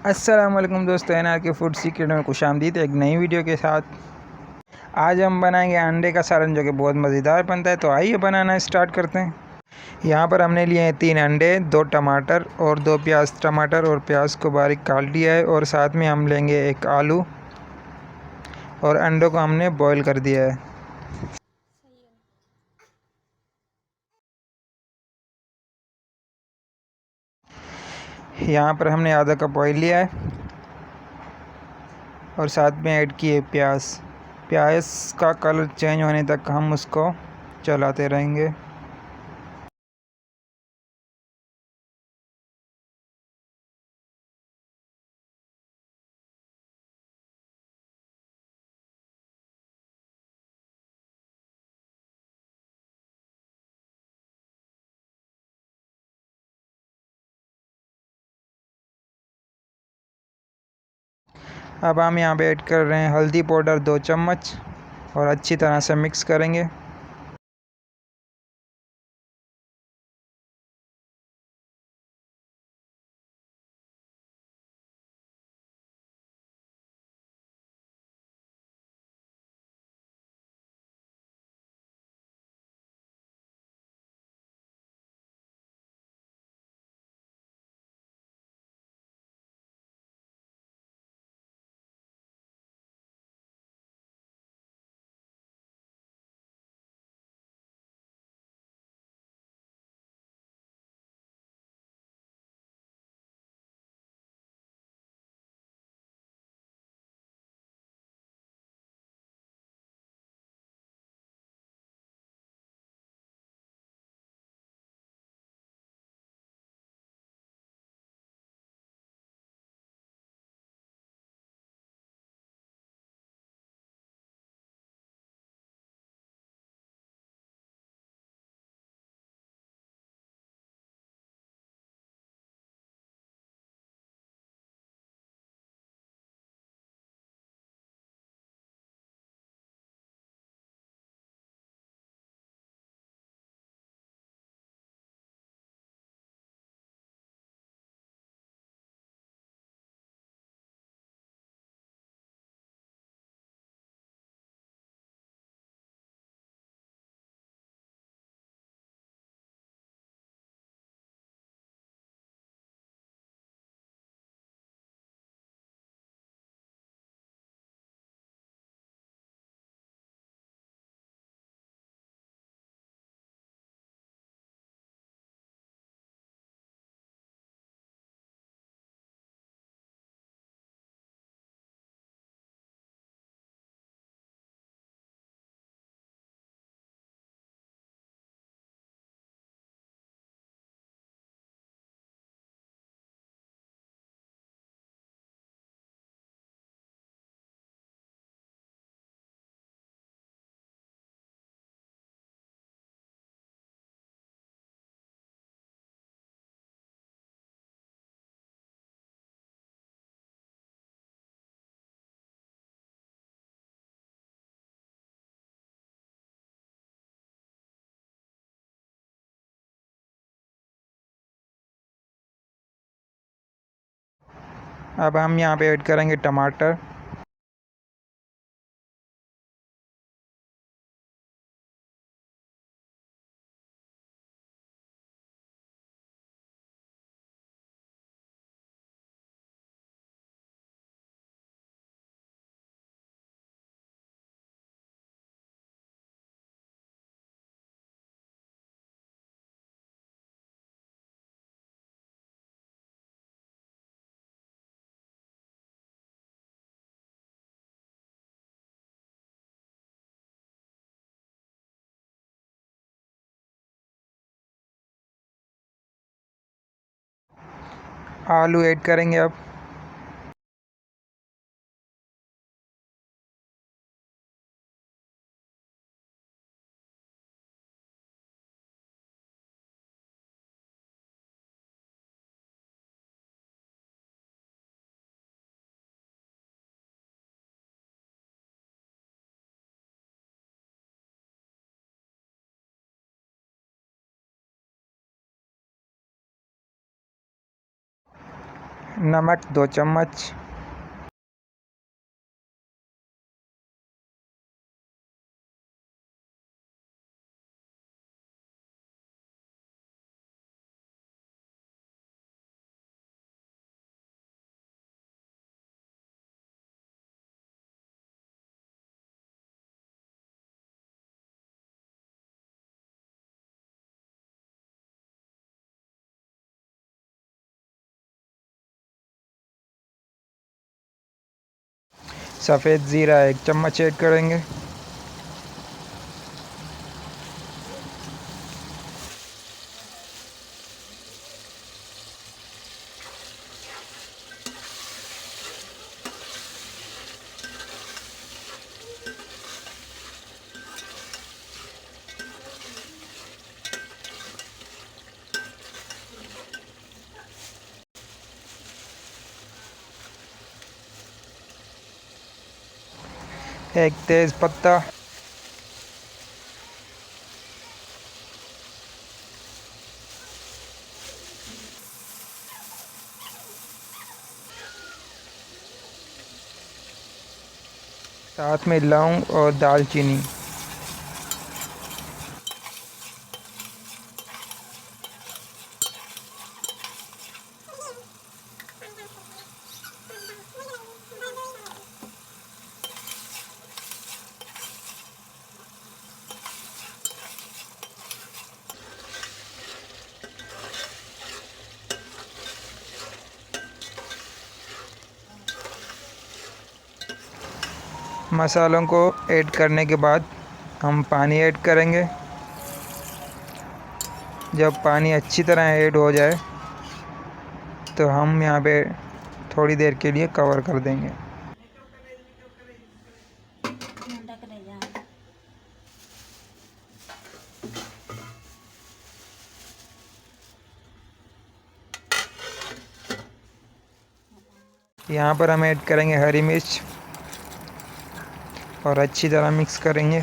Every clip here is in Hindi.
अस्सलाम वालेकुम दोस्तों, एनआर के फूड सीक्रेट में खुशामदीद एक नई वीडियो के साथ। आज हम बनाएंगे अंडे का सालन जो कि बहुत मज़ेदार बनता है। तो आइए बनाना स्टार्ट करते हैं। यहाँ पर हमने लिए हैं 3 अंडे, 2 टमाटर और 2 प्याज। टमाटर और प्याज को बारीक काट लिया है और साथ में हम लेंगे एक आलू और अंडों को हमने बॉईल कर दिया है। यहाँ पर हमने आधा कप ऑयल लिया है और साथ में ऐड किए प्याज। प्याज का कलर चेंज होने तक हम उसको चलाते रहेंगे। अब हम यहाँ पे ऐड कर रहे हैं हल्दी पाउडर 2 चम्मच और अच्छी तरह से मिक्स करेंगे। अब हम यहाँ पे ऐड करेंगे टमाटर। आलू ऐड करेंगे अब। नमक 2 चम्मच, सफ़ेद ज़ीरा 1 चम्मच ऐड करेंगे। एक तेज़ पत्ता, साथ में लौंग और दालचीनी। मसालों को ऐड करने के बाद हम पानी ऐड करेंगे। जब पानी अच्छी तरह ऐड हो जाए तो हम यहाँ पे थोड़ी देर के लिए कवर कर देंगे। यहाँ पर हम ऐड करेंगे हरी मिर्च और अच्छी तरह मिक्स करेंगे।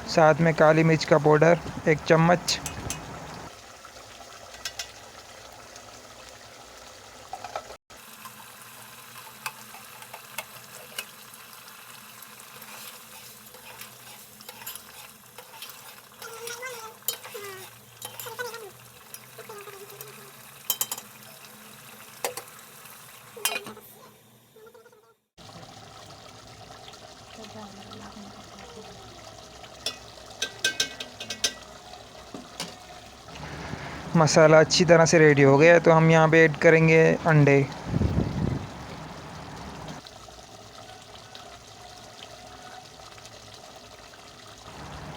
साथ में काली मिर्च का पाउडर 1 चम्मच, मसाला अच्छी तरह से रेडी हो गया है तो हम यहाँ पे ऐड करेंगे अंडे।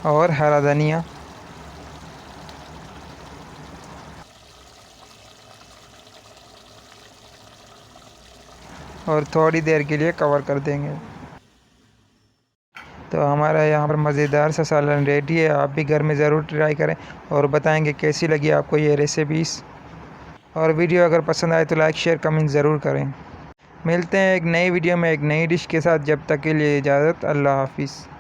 और हरा धनिया और थोड़ी देर के लिए कवर कर देंगे। तो हमारा यहाँ पर मज़ेदार सा सालन रेडी है। आप भी घर में ज़रूर ट्राई करें और बताएंगे कैसी लगी आपको ये रेसिपीज़। और वीडियो अगर पसंद आए तो लाइक शेयर कमेंट ज़रूर करें। मिलते हैं एक नई वीडियो में एक नई डिश के साथ। जब तक के लिए इजाज़त, अल्लाह हाफिज़।